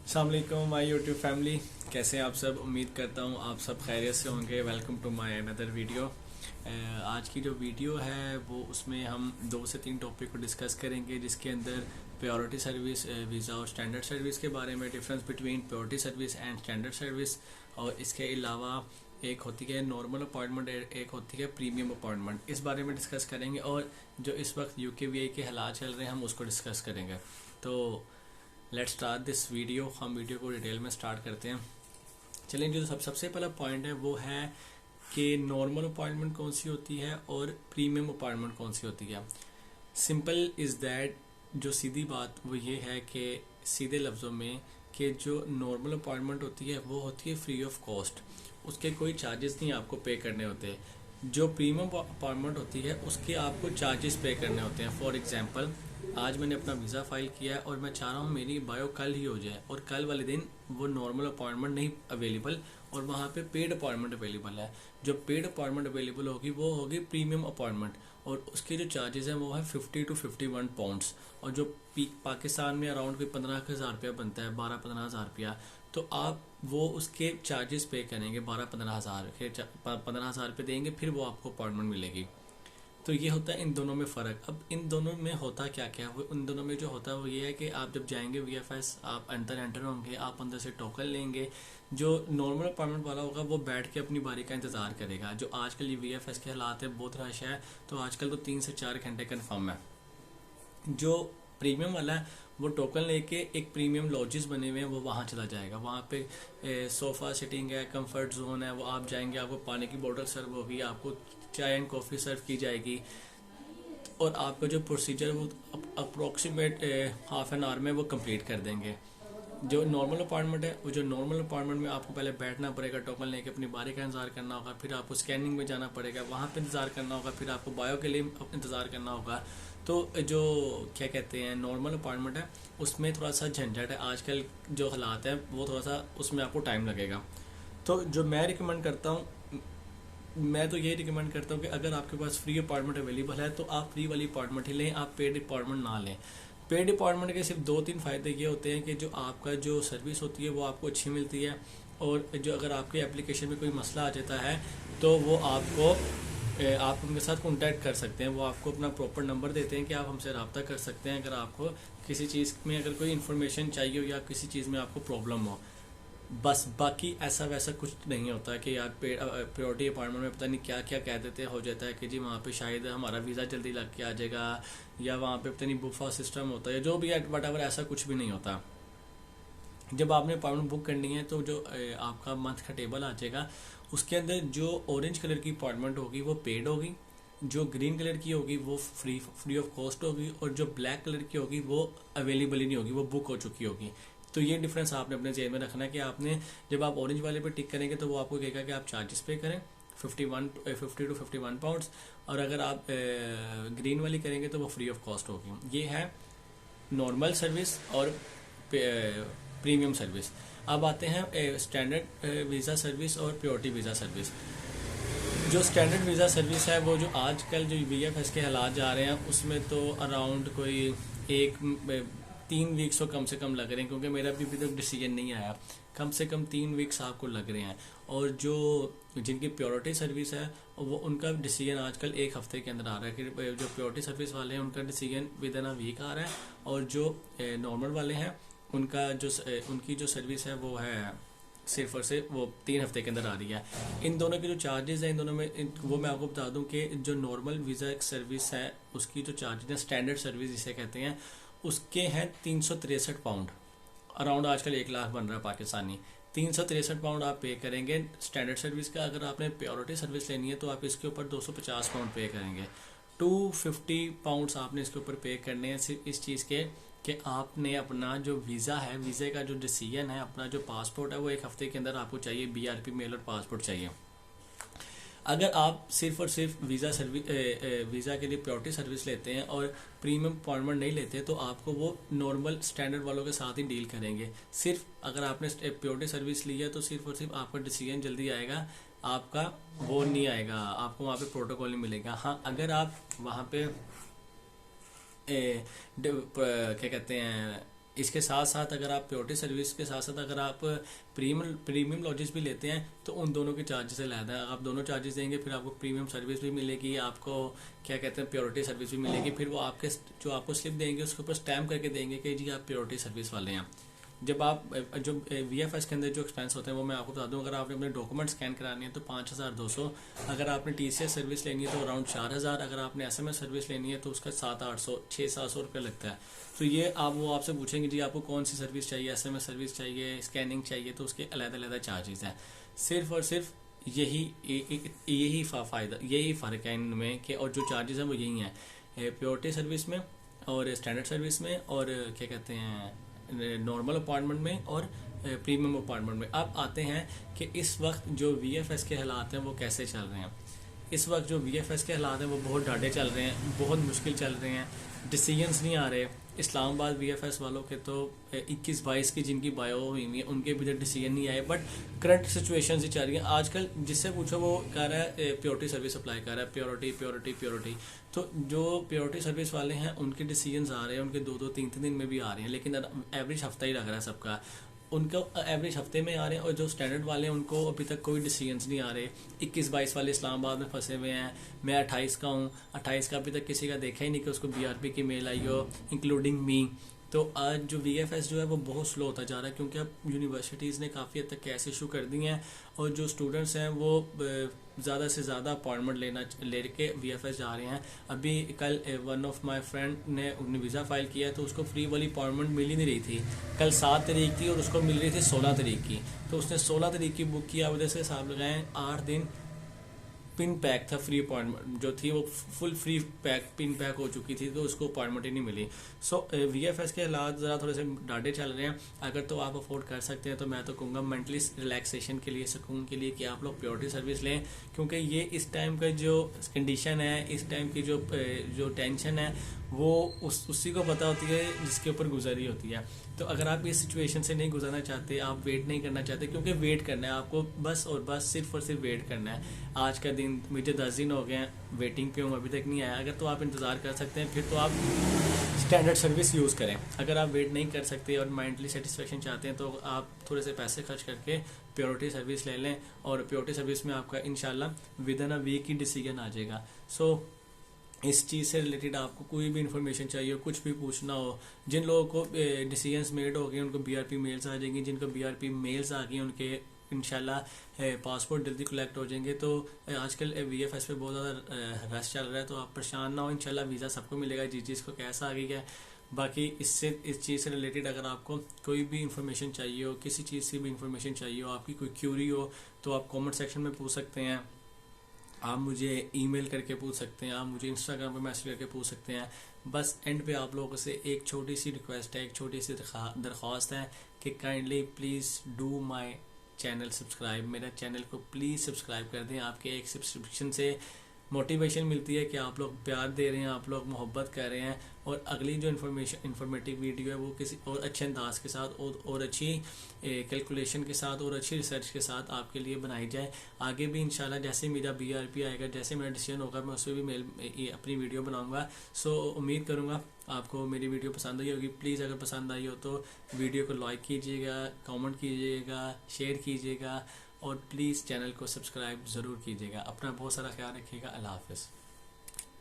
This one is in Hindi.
अस्सलाम वालेकुम माय यूट्यूब फैमिली। कैसे हैं आप सब? उम्मीद करता हूँ आप सब खैरियत से होंगे। Welcome to my another video. आज की जो वीडियो है वो उसमें हम 2 से 3 टॉपिक को डिस्कस करेंगे, जिसके अंदर प्रायोरिटी सर्विस, वीज़ा और स्टैंडर्ड सर्विस के बारे में, difference between priority service and standard service, और इसके अलावा एक होती है नॉर्मल अपॉइंटमेंट, एक होती है प्रीमियम अपॉइंटमेंट। इस बारे में डिस्कस करेंगे और जो इस वक्त यूकेवीआई के हालात चल रहे हैं हम उसको डिस्कस करेंगे। तो लेट्स स्टार्ट दिस वीडियो। हम वीडियो को डिटेल में स्टार्ट करते हैं। चलिए, जो सबसे पहला पॉइंट है वो है कि नॉर्मल अपॉइंटमेंट कौन सी होती है और प्रीमियम अपॉइंटमेंट कौन सी होती है। सिंपल इज़ दैट, जो सीधी बात वो ये है कि सीधे लफ्ज़ों में कि जो नॉर्मल अपॉइंटमेंट होती है वो होती है फ्री ऑफ कॉस्ट। उसके कोई चार्जेस नहीं आपको पे करने होते। जो प्रीमियम अपॉइंटमेंट होती है उसके आपको चार्जेस पे करने होते हैं। फॉर एग्जांपल, आज मैंने अपना वीज़ा फाइल किया है और मैं चाह रहा हूँ मेरी बायो कल ही हो जाए, और कल वाले दिन वो नॉर्मल अपॉइंटमेंट नहीं अवेलेबल और वहाँ पे पेड अपॉइंटमेंट अवेलेबल है। जो पेड अपॉइंटमेंट अवेलेबल होगी वो होगी प्रीमियम अपॉइंटमेंट, और उसके जो चार्जेस हैं वो है 50 to 51 पाउंड्स। और जो पाकिस्तान में अराउंड कोई 15,000 रुपया बनता है, 12-15,000 रुपया, तो आप वो उसके चार्जेस पे करेंगे। 12-15,000 के 15,000 रुपये देंगे, फिर वो आपको अपॉइंटमेंट मिलेगी। तो ये होता है इन दोनों में फ़र्क। अब इन दोनों में होता क्या क्या है, वो इन दोनों में जो होता है वो ये है कि आप जब जाएंगे वीएफएस, आप अंदर एंटर होंगे, आप अंदर से टोकन लेंगे। जो नॉर्मल अपॉइंटमेंट वाला होगा वो बैठ के अपनी बारी का इंतज़ार करेगा। जो आजकल ये वीएफएस के हालात है, बहुत रश है, तो आजकल तो 3 से 4 घंटे कन्फर्म है। जो प्रीमियम वाला है वो टोकन लेके एक प्रीमियम लॉजेस बने हुए हैं, वो वहाँ चला जाएगा। वहाँ पे सोफ़ा सिटिंग है, कंफर्ट जोन है। वो आप जाएंगे, आपको पानी की बोतल सर्व होगी, आपको चाय एंड कॉफ़ी सर्व की जाएगी, और आपका जो प्रोसीजर वो अप्रोक्सीमेट हाफ एन आवर में वो कंप्लीट कर देंगे। जो नॉर्मल अपॉइंटमेंट है, वो जो नॉर्मल अपॉइंटमेंट में आपको पहले बैठना पड़ेगा, टोकन लेके अपनी बारी का इंतज़ार करना होगा, फिर आपको स्कैनिंग में जाना पड़ेगा, वहाँ पे इंतज़ार करना होगा, फिर आपको बायो के लिए इंतज़ार करना होगा। तो जो क्या कहते हैं नॉर्मल अपॉइंटमेंट है उसमें थोड़ा सा झंझट है। आजकल जो हालात है वो थोड़ा सा उसमें आपको टाइम लगेगा। तो जो मैं रिकमेंड करता हूँ, मैं तो ये रिकमेंड करता हूँ कि अगर आपके पास फ्री अपार्टमेंट अवेलेबल है तो आप फ्री वाली अपार्टमेंट ही लें, आप पेड अपार्टमेंट ना लें। पेड अपार्टमेंट के सिर्फ 2-3 फ़ायदे ये होते हैं कि जो आपका जो सर्विस होती है वो आपको अच्छी मिलती है, और जो अगर आपके एप्लीकेशन में कोई मसला आ जाता है तो वो आपको आप उनके साथ कॉन्टैक्ट कर सकते हैं। वो आपको अपना प्रॉपर नंबर देते हैं कि आप हमसे रब्ता कर सकते हैं अगर आपको किसी चीज़ में अगर कोई इन्फॉर्मेशन चाहिए हो या किसी चीज़ में आपको प्रॉब्लम हो। बस बाकी ऐसा वैसा कुछ नहीं होता कि यार प्रायोरिटी अपार्टमेंट में पता नहीं क्या क्या कह देते हो जाता है कि जी वहाँ पे शायद हमारा वीज़ा जल्दी लग के आ जाएगा, या वहाँ पे पता नहीं बुफा सिस्टम होता है, जो भी है वट एवर, ऐसा कुछ भी नहीं होता। जब आपने अपार्टमेंट बुक करनी है तो जो आपका मंथ का टेबल आ जाएगा, उसके अंदर जो ऑरेंज कलर की अपार्टमेंट होगी वो पेड होगी, जो ग्रीन कलर की होगी वो फ्री ऑफ कॉस्ट होगी, और जो ब्लैक कलर की होगी वो अवेलेबल ही नहीं होगी, वो बुक हो चुकी होगी। तो ये डिफरेंस आपने अपने जेब में रखना है कि आपने जब आप ऑरेंज वाले पे टिक करेंगे तो वो आपको कहेगा कि आप चार्जेस पे करें 50 to 51 पाउंड्स, और अगर आप ग्रीन वाली करेंगे तो वो फ्री ऑफ कॉस्ट होगी। ये है नॉर्मल सर्विस और प्रीमियम सर्विस। अब आते हैं स्टैंडर्ड वीज़ा सर्विस और प्रायोरिटी वीज़ा सर्विस। जो स्टैंडर्ड वीज़ा सर्विस है वो जो आजकल जो वीएफएस के हालात जा रहे हैं उसमें तो अराउंड कोई एक 3 वीक्स तो कम से कम लग रहे हैं, क्योंकि मेरा भी अभी तक डिसीजन नहीं आया। कम से कम 3 वीक्स आपको लग रहे हैं। और जो जिनकी प्रायोरिटी सर्विस है वो उनका डिसीजन आजकल 1 हफ्ते के अंदर आ रहा है। कि जो प्रायोरिटी सर्विस वाले हैं उनका decision within a week आ रहा है, और जो नॉर्मल वाले हैं उनका जो उनकी जो सर्विस है वो है सिर्फ और सिर्फ वो 3 हफ्ते के अंदर आ रही है। इन दोनों के जो चार्जेस हैं इन दोनों में वो मैं आपको बता दूं कि जो नॉर्मल वीज़ा सर्विस है उसकी जो चार्जेस हैं, स्टैंडर्ड सर्विस जिसे कहते हैं, उसके हैं 363 पाउंड। अराउंड आजकल 1 लाख बन रहा है पाकिस्तानी। 363 पाउंड आप पे करेंगे स्टैंडर्ड सर्विस का। अगर आपने प्रायोरिटी सर्विस लेनी है तो आप इसके ऊपर 250 पाउंड पे करेंगे। 250 पाउंड्स आपने इसके ऊपर पे करने हैं सिर्फ इस चीज़ के कि आपने अपना जो वीज़ा है, वीज़े का जो डिसीजन है, अपना जो पासपोर्ट है वो 1 हफ्ते के अंदर आपको चाहिए। बीआरपी मेल और पासपोर्ट चाहिए। अगर आप सिर्फ और सिर्फ वीज़ा के लिए प्रायोरिटी सर्विस लेते हैं और प्रीमियम अपॉइंटमेंट नहीं लेते तो आपको वो नॉर्मल स्टैंडर्ड वालों के साथ ही डील करेंगे। सिर्फ अगर आपने प्रायोरिटी सर्विस ली है तो सिर्फ और सिर्फ आपका डिसीजन जल्दी आएगा, आपका वो नहीं आएगा, आपको वहाँ पे प्रोटोकॉल नहीं मिलेगा। हाँ, अगर आप वहाँ पे क्या कहते हैं इसके साथ साथ अगर आप प्योरिटी सर्विस के साथ साथ अगर आप प्रीमियम लॉजेस भी लेते हैं तो उन दोनों के चार्जेस अलग है। आप दोनों चार्जेस देंगे, फिर आपको प्रीमियम सर्विस भी मिलेगी, आपको क्या कहते हैं प्योरिटी सर्विस भी मिलेगी। फिर वो आपके जो आपको स्लिप देंगे उसके ऊपर स्टैम्प करके देंगे कि जी आप प्योरिटी सर्विस वाले हैं। जब आप जो VFS के अंदर जो एक्सपेंस होते हैं वो मैं आपको बता दूं, अगर आपने अपने डॉक्यूमेंट स्कैन कराने हैं तो 5200, अगर आपने TCS सर्विस लेनी है तो अराउंड 4000, अगर आपने SMS सर्विस लेनी है तो उसका 700-800 600-700 रुपये लगता है। तो ये वो आपसे पूछेंगे जी आपको कौन सी सर्विस चाहिए, SMS सर्विस चाहिए, स्कैनिंग चाहिए, तो उसके अलग-अलग चार्जेस हैं। सिर्फ और सिर्फ यही फ़ायदा, यही फ़र्क है इनमें कि, और जो चार्जेस हैं वो यही हैं प्योरिटी सर्विस में और स्टैंडर्ड सर्विस में और क्या कहते हैं नॉर्मल अपार्टमेंट में और प्रीमियम अपार्टमेंट में। अब आते हैं कि इस वक्त जो VFS के हालात हैं वो कैसे चल रहे हैं। इस वक्त जो VFS के हालात हैं वो बहुत डाटे चल रहे हैं, बहुत मुश्किल चल रहे हैं, डिसीजंस नहीं आ रहे। इस्लामाबाद VFS वालों के तो 21-22 की जिनकी बायो हुई है उनके भी डिसीजन नहीं आए, बट करंट सिचुएशन ही चल रही है। आजकल जिससे पूछो वो कह रहा है प्योरिटी सर्विस अप्लाई कर रहा है, प्योरिटी प्योरिटी प्योरिटी। तो जो प्योरिटी सर्विस वाले हैं उनके डिसीजंस आ रहे हैं, उनके 2-2 3-3 दिन में भी आ रहे हैं, लेकिन एवरेज हफ्ता ही लग रहा है सबका, उनका एवरेज हफ्ते में आ रहे हैं। और जो स्टैंडर्ड वाले हैं उनको अभी तक कोई डिसीजंस नहीं आ रहे। 21-22 वाले इस्लामाबाद में फंसे हुए हैं। मैं 28 का हूँ, 28 का अभी तक किसी का देखा ही नहीं कि उसको BRP की मेल आई हो, इंक्लूडिंग मी। तो आज जो VFS जो है वो बहुत स्लो होता जा रहा है, क्योंकि अब यूनिवर्सिटीज़ ने काफ़ी हद तक कैश इशू कर दी हैं और जो स्टूडेंट्स हैं वो ज़्यादा से ज़्यादा अपॉइंटमेंट लेके VFS जा रहे हैं। अभी कल वन ऑफ माय फ्रेंड ने वीज़ा फाइल किया तो उसको फ्री वाली अपॉइंटमेंट मिल ही नहीं रही थी। कल 7 तारीख थी और उसको मिल रही थी 16 तारीख की, तो उसने 16 तारीख की बुक किया। वजह से हिसाब लगाएं 8 दिन पिन पैक था, फ्री अपॉइंटमेंट जो थी वो full free pack pin pack हो चुकी थी, तो उसको अपॉइंटमेंट ही नहीं मिली। सो VFS के हालात ज़रा थोड़े से डाटे चल रहे हैं। अगर तो आप अफोर्ड कर सकते हैं तो मैं तो कहूँगा मेंटली रिलैक्सेशन के लिए, सुकून के लिए कि आप लोग प्योरिटी सर्विस लें, क्योंकि ये इस टाइम का जो कंडीशन है, इस टाइम की जो टेंशन है वो उसी को पता होती है जिसके ऊपर गुजरी होती है। तो अगर आप इस सिचुएशन से नहीं गुजरना चाहते, आप वेट नहीं करना चाहते, क्योंकि वेट करना है आपको बस और बस, सिर्फ और सिर्फ वेट करना है। आज का दिन मुझे 10 दिन हो गए हैं वेटिंग पे हूँ, अभी तक नहीं आया। अगर तो आप इंतज़ार कर सकते हैं फिर तो आप स्टैंडर्ड सर्विस यूज़ करें। अगर आप वेट नहीं कर सकते और माइंडली सेटिस्फेक्शन चाहते हैं तो आप थोड़े से पैसे खर्च करके प्योरिटी सर्विस ले लें, और प्योरिटी सर्विस में आपका इंशाल्लाह विद इन अ वीक ही डिसीजन आ जाएगा। सो इस चीज़ से रिलेटेड आपको कोई भी इन्फॉर्मेशन चाहिए हो, कुछ भी पूछना हो, जिन लोगों को डिसीजंस मेड हो गए उनको BRP मेल्स आ जाएंगी, जिनको BRP मेल्स आ गई उनके इंशाल्लाह पासपोर्ट जल्दी कलेक्ट हो जाएंगे। तो आजकल VFS पे बहुत ज़्यादा रश चल रहा है, तो आप परेशान ना हो, इंशाल्लाह वीज़ा सबको मिलेगा जिस चीज़ को कैसा आ गई है। बाकी इस चीज़ से रिलेटेड अगर आपको कोई भी इन्फॉर्मेशन चाहिए हो, किसी चीज़ की भी इन्फॉर्मेशन चाहिए हो, आपकी कोई क्यूरी हो, तो आप कमेंट सेक्शन में पूछ सकते हैं, आप मुझे ईमेल करके पूछ सकते हैं, आप मुझे इंस्टाग्राम पे मैसेज करके पूछ सकते हैं। बस एंड पे आप लोगों से एक छोटी सी रिक्वेस्ट है, एक छोटी सी दरख्वास्त है कि kindly please do my channel subscribe. मेरा चैनल को प्लीज़ सब्सक्राइब कर दें। आपके एक सब्सक्रिप्शन से मोटिवेशन मिलती है कि आप लोग प्यार दे रहे हैं, आप लोग मोहब्बत कर रहे हैं, और अगली जो इन्फॉर्मेटिव वीडियो है वो किसी और अच्छे अंदाज के साथ और अच्छी कैलकुलेशन के साथ और अच्छी रिसर्च के साथ आपके लिए बनाई जाए। आगे भी इंशाल्लाह जैसे मेरा BRP आएगा, जैसे मेरा डिसीजन होगा, मैं उस पर भी अपनी वीडियो बनाऊंगा। सो उम्मीद करूंगा आपको मेरी वीडियो पसंद आई होगी। प्लीज़ अगर पसंद आई हो तो वीडियो को लाइक कीजिएगा, कमेंट कीजिएगा, शेयर कीजिएगा, और प्लीज़ चैनल को सब्सक्राइब ज़रूर कीजिएगा। अपना बहुत सारा ख्याल रखिएगा। अल्लाह हाफ़िज़।